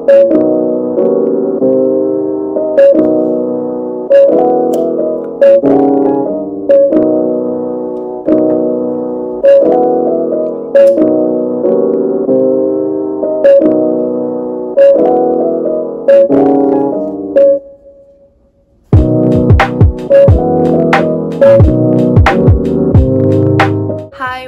Hi,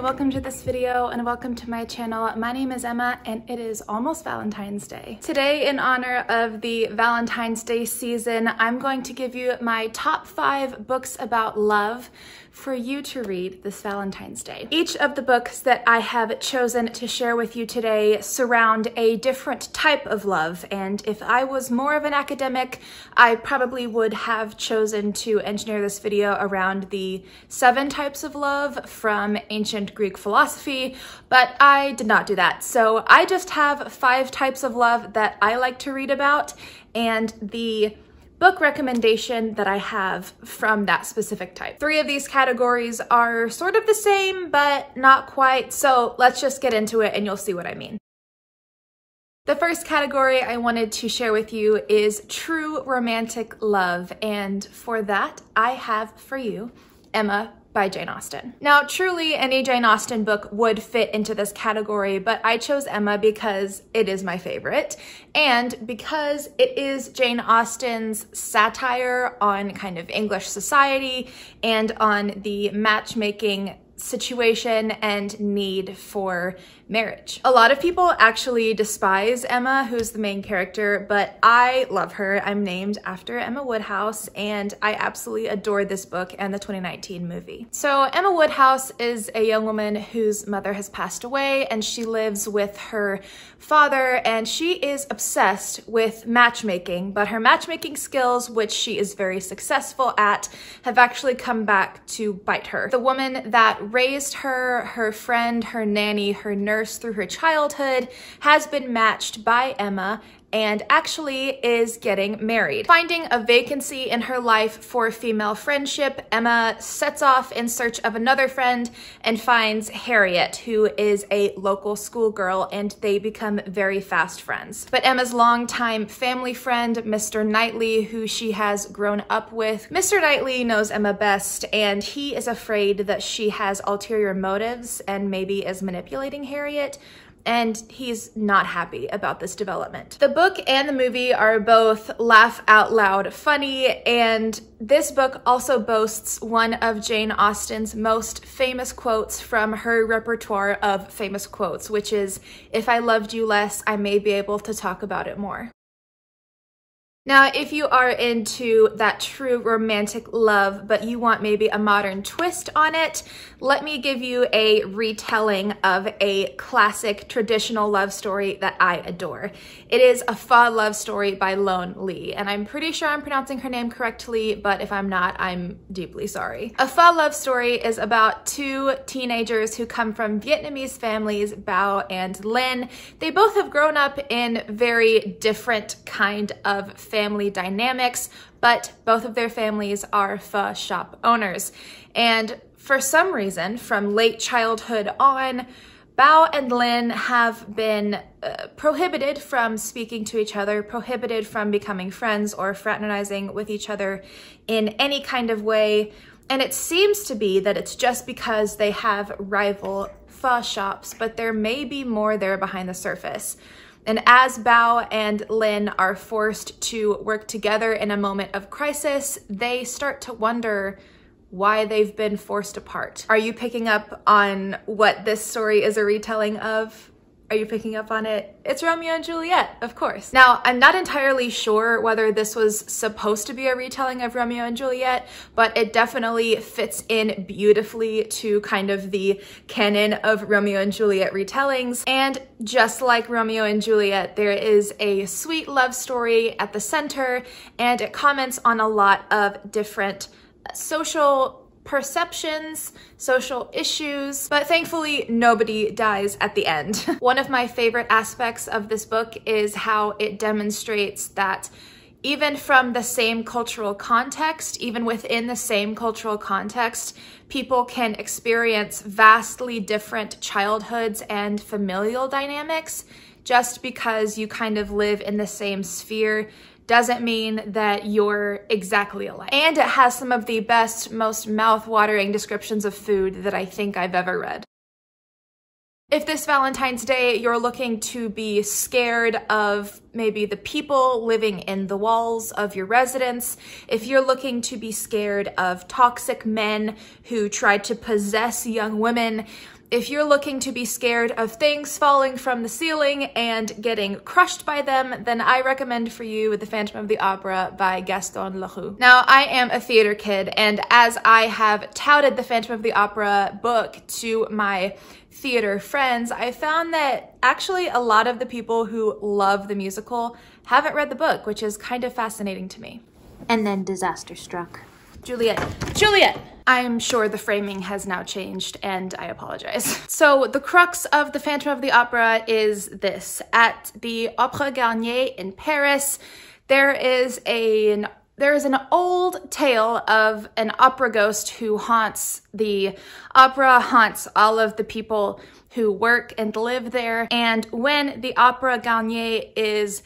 welcome to this video and welcome to my channel. My name is Emma and it is almost Valentine's Day. Today, in honor of the Valentine's Day season, I'm going to give you my top 5 books about love for you to read this Valentine's Day. Each of the books that I have chosen to share with you today surround a different type of love, and if I was more of an academic, I probably would have chosen to engineer this video around the 7 types of love from ancient Greek philosophy, but I did not do that. So I just have 5 types of love that I like to read about, and the book recommendation that I have from that specific type. 3 of these categories are sort of the same, but not quite, so let's just get into it and you'll see what I mean. The first category I wanted to share with you is true romantic love, and for that, I have for you Emma by Jane Austen. Now, truly, any Jane Austen book would fit into this category, but I chose Emma because it is my favorite, and because it is Jane Austen's satire on kind of English society and on the matchmaking situation and need for marriage. A lot of people actually despise Emma, who's the main character, but I love her. I'm named after Emma Woodhouse, and I absolutely adore this book and the 2019 movie. So Emma Woodhouse is a young woman whose mother has passed away, and she lives with her father, and she is obsessed with matchmaking, but her matchmaking skills, which she is very successful at, have actually come back to bite her. The woman that raised her, her friend, her nanny, her nurse through her childhood, has been matched by Emma and actually is getting married. Finding a vacancy in her life for female friendship, Emma sets off in search of another friend and finds Harriet, who is a local schoolgirl, and they become very fast friends. But Emma's longtime family friend, Mr. Knightley, who she has grown up with, Mr. Knightley knows Emma best, and he is afraid that she has ulterior motives and maybe is manipulating Harriet, and he's not happy about this development. The book and the movie are both laugh out loud funny, and this book also boasts one of Jane Austen's most famous quotes from her repertoire of famous quotes, which is, "If I loved you less, I may be able to talk about it more." Now, if you are into that true romantic love, but you want maybe a modern twist on it, let me give you a retelling of a classic traditional love story that I adore. It is A Fa Love Story by Lone Lee, and I'm pretty sure I'm pronouncing her name correctly, but if I'm not, I'm deeply sorry. A Fa Love Story is about 2 teenagers who come from Vietnamese families, Bao and Linh. They both have grown up in very different kind of family dynamics, but both of their families are pho shop owners. And for some reason, from late childhood on, Bao and Linh have been prohibited from speaking to each other, prohibited from becoming friends or fraternizing with each other in any kind of way. And it seems to be that it's just because they have rival pho shops, but there may be more there behind the surface. And as Bao and Linh are forced to work together in a moment of crisis, they start to wonder why they've been forced apart. Are you picking up on what this story is a retelling of? Are you picking up on it? It's Romeo and Juliet, of course. Now, I'm not entirely sure whether this was supposed to be a retelling of Romeo and Juliet, but it definitely fits in beautifully to kind of the canon of Romeo and Juliet retellings. And just like Romeo and Juliet, there is a sweet love story at the center, and it comments on a lot of different social perceptions, social issues, but thankfully nobody dies at the end. One of my favorite aspects of this book is how it demonstrates that even from the same cultural context, even within the same cultural context, people can experience vastly different childhoods and familial dynamics. Just because you kind of live in the same sphere doesn't mean that you're exactly alike. And it has some of the best, most mouth-watering descriptions of food that I think I've ever read. If this Valentine's Day you're looking to be scared of maybe the people living in the walls of your residence, if you're looking to be scared of toxic men who try to possess young women, if you're looking to be scared of things falling from the ceiling and getting crushed by them, then I recommend for you The Phantom of the Opera by Gaston Leroux. Now, I am a theater kid, and as I have touted The Phantom of the Opera book to my theater friends, I found that actually a lot of the people who love the musical haven't read the book, which is kind of fascinating to me. And then disaster struck. Juliet. I'm sure the framing has now changed, and I apologize. So the crux of The Phantom of the Opera is this. At the Opera Garnier in Paris, there is an old tale of an opera ghost who haunts the opera, haunts all of the people who work and live there. And when the Opera Garnier is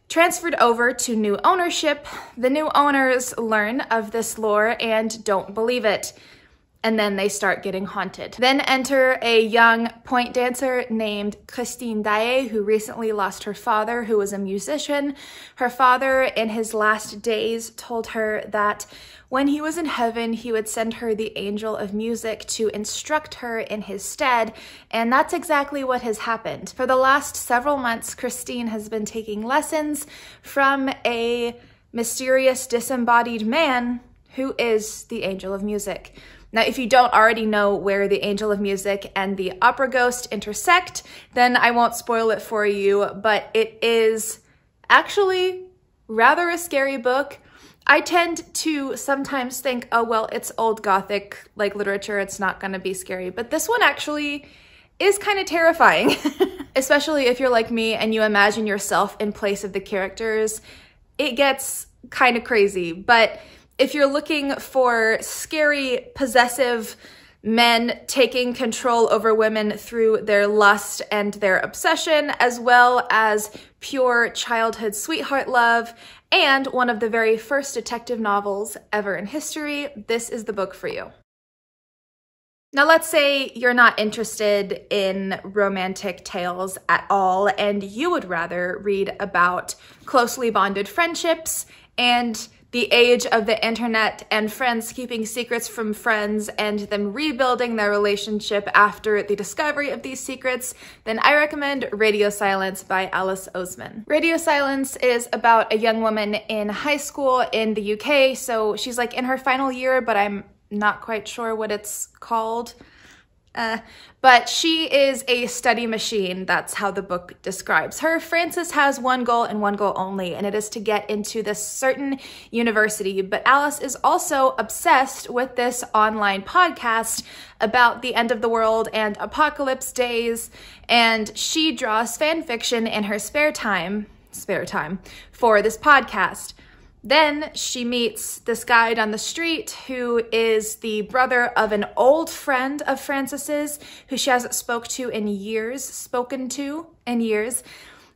transferred over to new ownership, the new owners learn of this lore and don't believe it. And then they start getting haunted. Then enter a young point dancer named Christine Daae, who recently lost her father, who was a musician. Her father, in his last days, told her that when he was in heaven, he would send her the angel of music to instruct her in his stead, and that's exactly what has happened. For the last several months, Christine has been taking lessons from a mysterious disembodied man who is the angel of music. Now, if you don't already know where the angel of music and the opera ghost intersect, then I won't spoil it for you, but it is actually rather a scary book. I tend to sometimes think, oh, well, it's old Gothic, like literature, it's not gonna be scary, but this one actually is kind of terrifying, especially if you're like me and you imagine yourself in place of the characters. It gets kind of crazy, but if you're looking for scary, possessive men taking control over women through their lust and their obsession, as well as pure childhood sweetheart love, and one of the very first detective novels ever in history, this is the book for you. Now, let's say you're not interested in romantic tales at all, and you would rather read about closely bonded friendships and the age of the internet and friends keeping secrets from friends and them rebuilding their relationship after the discovery of these secrets, then I recommend Radio Silence by Alice Osman. Radio Silence is about a young woman in high school in the UK, so she's like in her final year, but I'm not quite sure what it's called. But she is a study machine. That's how the book describes her. Frances has one goal and one goal only, and it is to get into this certain university. But Alice is also obsessed with this online podcast about the end of the world and apocalypse days, and she draws fan fiction in her spare time for this podcast. Then she meets this guy down the street who is the brother of an old friend of Frances's who she hasn't spoken to in years.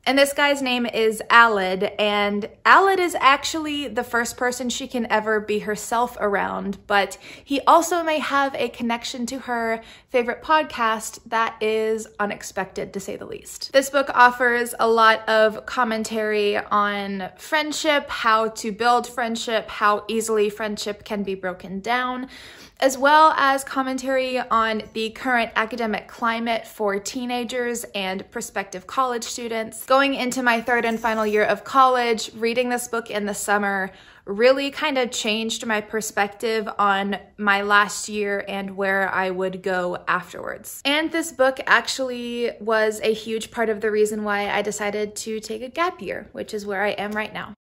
And this guy's name is Alid, and Alid is actually the first person she can ever be herself around, but he also may have a connection to her favorite podcast that is unexpected, to say the least. This book offers a lot of commentary on friendship, how to build friendship, how easily friendship can be broken down, as well as commentary on the current academic climate for teenagers and prospective college students. Going into my third and final year of college, reading this book in the summer really kind of changed my perspective on my last year and where I would go afterwards. And this book actually was a huge part of the reason why I decided to take a gap year, which is where I am right now.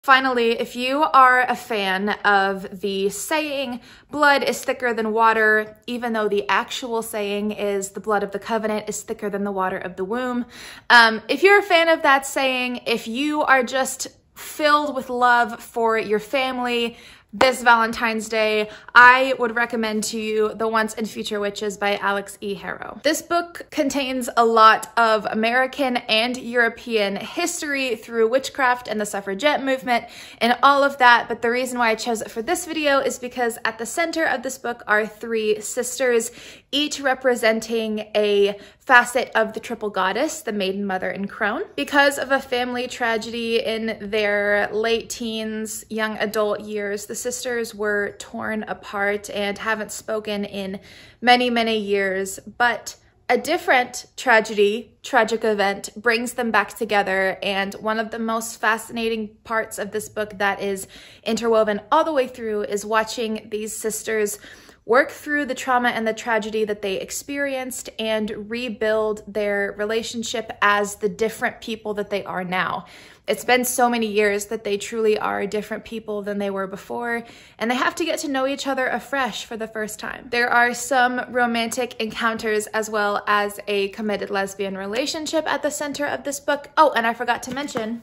Finally, if you are a fan of the saying, blood is thicker than water, even though the actual saying is the blood of the covenant is thicker than the water of the womb. If you're a fan of that saying, if you are just filled with love for your family this Valentine's Day, I would recommend to you The Once and Future Witches by Alix E. Harrow. This book contains a lot of American and European history through witchcraft and the suffragette movement and all of that, but the reason why I chose it for this video is because at the center of this book are three sisters, each representing a facet of the triple goddess, the maiden, mother, and crone. Because of a family tragedy in their late teens, young adult years, the sisters were torn apart and haven't spoken in many, many years, but a different tragic event brings them back together, and one of the most fascinating parts of this book that is interwoven all the way through is watching these sisters work through the trauma and the tragedy that they experienced and rebuild their relationship as the different people that they are now. It's been so many years that they truly are different people than they were before, and they have to get to know each other afresh for the first time. There are some romantic encounters as well as a committed lesbian relationship at the center of this book. Oh, and I forgot to mention,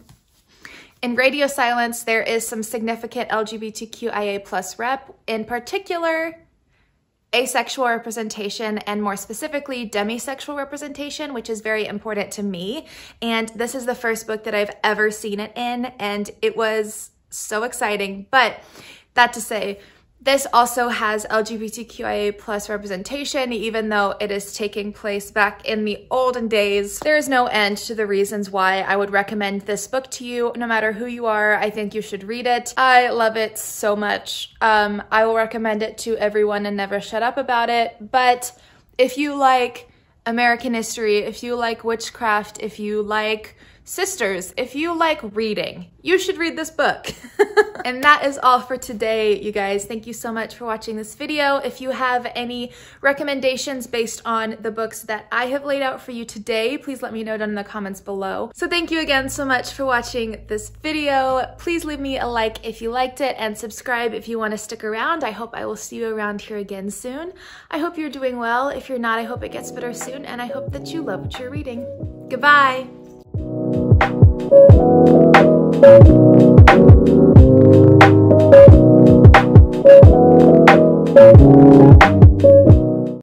in Radio Silence, there is some significant LGBTQIA+ rep, in particular, asexual representation, and more specifically demisexual representation, which is very important to me. And this is the first book that I've ever seen it in, and it was so exciting. But that to say, this also has LGBTQIA+ representation, even though it is taking place back in the olden days. There is no end to the reasons why I would recommend this book to you. No matter who you are, I think you should read it. I love it so much. I will recommend it to everyone and never shut up about it. But if you like American history, if you like witchcraft, if you like sisters, if you like reading, you should read this book. And that is all for today, you guys. Thank you so much for watching this video. If you have any recommendations based on the books that I have laid out for you today, please let me know down in the comments below. So thank you again so much for watching this video. Please leave me a like if you liked it and subscribe if you want to stick around. I hope I will see you around here again soon. I hope you're doing well. If you're not, I hope it gets better soon, and I hope that you love what you're reading. Goodbye. Thank you.